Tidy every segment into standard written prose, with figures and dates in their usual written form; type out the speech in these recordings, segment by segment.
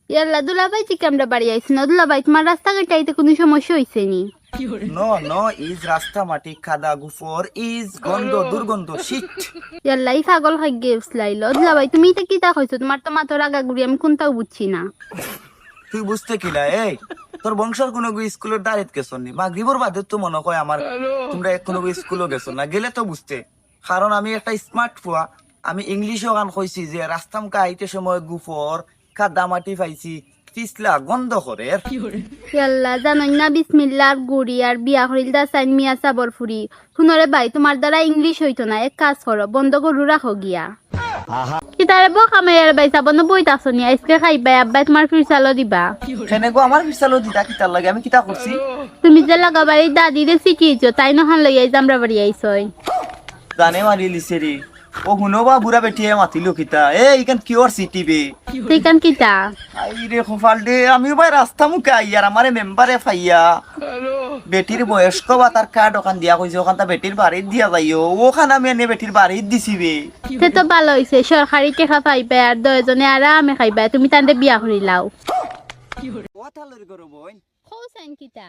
ইয়াল্লা দুলাভাই থেকে আমরা বাড়ি আইছি না। দুলাভাই তোমার রাস্তাঘাটে আইতে কোনো সমস্যা হয়েছে নি? নো নো ইজ রাস্তা মাটি খাদা গুফর ইজ গন্ধ দুর্গন্ধ শীত। ইয়াল্লা এই পাগল খাই গেছলাইল। দুলাভাই তুমি এটা কিতা কইছো? তোমার তো মাথার আগা ঘুরি আমি কোনটাও বুঝছি না। তুই বুঝতে কিলা এই তোর বংশের কোনো স্কুলের দাঁড়িয়ে গেছো নি মাগরিবর বাদে তো মনে হয় আমার তোমরা কোনো স্কুলও গেছো না, গেলে তো বুঝতে। কারণ আমি একটা স্মার্ট ফুয়া, আমি ইংলিশও গান কইছি যে রাস্তাম কাইতে সময় গুফর খাদা মাটি পাইছি পিছলা গন্ধ করে। ইয়াল্লা জানোই না বিসমিল্লার গুড়ি আর বিয়া করিল দা সাইন মিয়া সাবর ফুরি। শুনরে ভাই তোমার দ্বারা ইংলিশ হইতো না, এক কাজ করো বন্ধ করু রাখো গিয়া। কিতারে বখামাইয়ার ভাই সাবন বইতাছো নি আজকে খাইবাই আব্বাই তোমার ফিরসালো দিবা। সেনে গো আমার পিছালো দিতা কিতার লাগে আমি কিতা করছি? তুমি যে লাগাবাড়ি দাদিরে শিখিয়েছো তাই নহান লইয়াই জামরা বাড়ি আইসই। জানে মারি লিছে রে ও হুনো বা বুড়া বেটিয়ে মাতিলো কিতা এ ইখান কি ওর সিটি বে সেইখান কিতা আই রে খোফাল দে আমি ভাই রাস্তা মুখে আইয়ার আমারে মেম্বারে ফাইয়া বেটির বয়স্ক বা তার কার্ড ওখান দিয়া কইছে ওখান তা বেটির বাড়ির দিয়া যাইও ওখান আমি এনে বেটির বাড়ির দিছি বে। সে তো ভালো হইছে, সরকারি টেকা পাইবে আর দয়জনে আরামে খাইবা, তুমি তান্ডে বিয়া করিলাও। কথা লরি করো বোন খৌ সাইন কিতা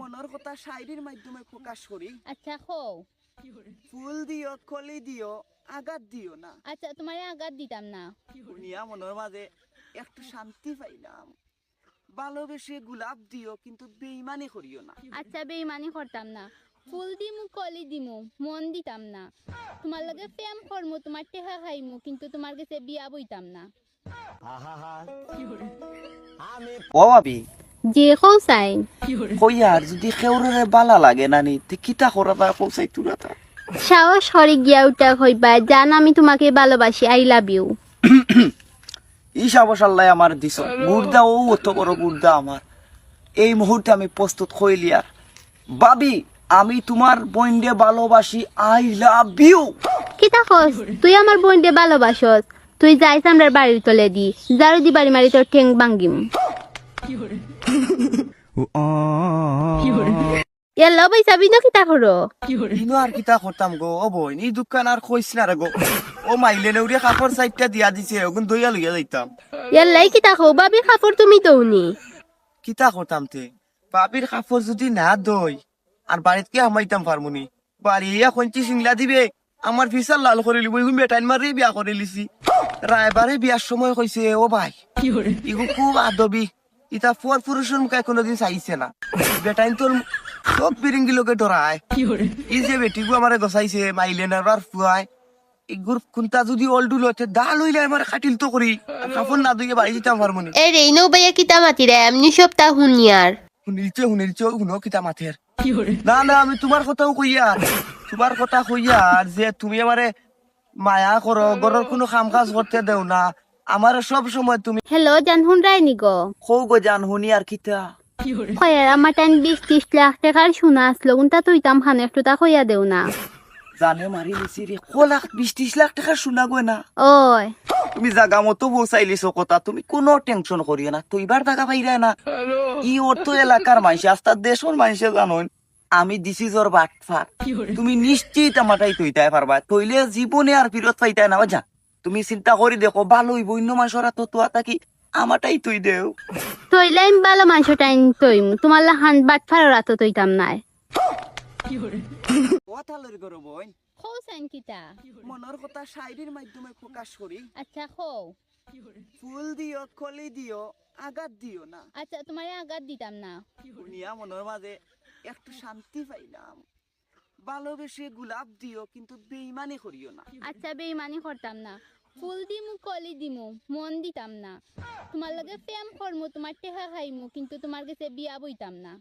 মনের কথা শায়রির মাধ্যমে প্রকাশ করি। আচ্ছা খৌ। ফুল দিও কলি দিও আঘাত দিও না। আচ্ছা তোমারে আঘাত দিতাম না। শুনিয়া মনের মাঝে একটু শান্তি পাইলাম। ভালোবেসে গোলাপ দিও কিন্তু বেইমানি করিও না। আচ্ছা বেইমানি করতাম না। ফুল দিমু কলি দিমু মন দিতাম না। তোমার লগে প্রেম করমু তোমার টেকা খাইমু কিন্তু তোমার কাছে বিয়া বইতাম না। ও ভাবি যে খৌ সাইন কইয়ার যদি কেউরে বালা লাগে নানি তে কিতা করা তা পৌঁছাই তুরা তা সাহস হরে গিয়া উঠা হইবা জান আমি তোমাকে ভালোবাসি, আই লাভ ইউ। ঈশা বসাল্লাই আমার দিছ গুর্দা ও অত বড় গুর্দা আমার এই মুহূর্তে আমি প্রস্তুত হইলি আর ভাবি আমি তোমার বইন্ডে ভালোবাসি আই লাভ ইউ। কিতা কস তুই আমার বোনকে ভালোবাসস? তুই যাইস আমরা বাড়ির তলে দি জারু দি বাড়ি মারি তোর ঠেং ভাঙ্গিম। এলা ভাই যাবি না কিতা করো? ইনো আর কিতা করতাম গো ও বই নি দোকান আর কইছ না রে গো ও মাইলে নেউরে কাপড় সাইডটা দিয়া দিছে ওগুন দইয়া লইয়া যাইতাম। এলাই কিতা খো বাবি কাপড় তুমি দৌনি। কিতা করতাম তে বাবির কাপড় যদি না দই আর বাড়িতে কি আমাইতাম পারমুনি বাড়ি এখন সিংলা দিবে আমার ফিসার লাল করে লিব ইগুন বেটাইন মারি বিয়া করে লিছি। রায়বারে বিয়ার সময় কইছে ও ভাই ইগু খুব আদবি ইতা ফুয়ার পুরুষের মুখে কোনোদিন চাইছে না বেটাইন তোর সব বিরিঙ্গি লোকে ডরায় ই যে বেটিগু আমারে গসাইছে মাইলে নার ফুয়ায় ইগুর কুন্তা যদি অলডু লতে দা লইলে আমার খাটিল তো করি কাপড় না দুইয়ে বাড়ি দিতাম পারমুনি। এ রেইনো ভাইয়া কিতা মাতি রে এমনি সপ্তাহ হুনিয়ার। শুনিলছে শুনো কিতা মাথের না না আমি তোমার কথাও কইয়ার তোমার কথা কইয়ার যে তুমি আমারে মায়া করো ঘরের কোনো কাম কাজ করতে দেও না আমার সব সময় তুমি হ্যালো জান হুন রাইনি গো। কৌ গো জান হুনি আর কিতা কয়ার আমার টাইম 20-30 লাখ টাকার শোনা আসলো উনটা তুই তাম খান একটু তা কইয়া দেও না। জানে মারি লিছি রে ক লাখ 20-30 লাখ টাকা শোনা গো না ওই তুমি জাগা মতো বসাইলিছো কথা তুমি কোনো টেনশন করিও না তুই বার টাকা পাইরা না ই অর্থ এলাকার মাইসে আস্তা দেশের মাইসে জানোন আমি দিছি জোর বাটফার তুমি নিশ্চিত আমাটাই তৈতাই পারবা তইলে জীবনে আর ফিরত পাইতাই না যা তুমি চিন্তা করি দেখো ভালো হইব অন্য মাসরা তো তোয়া থাকি আমাটাই তুই দেও তইলাইম ভালো মাংস টাইম তইম তোমার হান বাট ফারা তো তইতাম নাই। কথা লরি করো বই খৌ সাইন কিতা মনের কথা শায়রির মাধ্যমে প্রকাশ করি। আচ্ছা খৌ। ফুল দিও কলি দিও আঘাত দিও না। আচ্ছা তোমারে আঘাত দিতাম না। শুনিয়া মনের মাঝে একটু শান্তি পাইলাম। ভালোবেসে গোলাপ দিও কিন্তু বেইমানি করিও না। আচ্ছা বেইমানি করতাম না। ফুল দিমু কলি দিমু মন দিতাম না। তোমার লগে প্রেম করমু তোমার টেকা খাইমু কিন্তু তোমার কাছে বিয়া বইতাম না।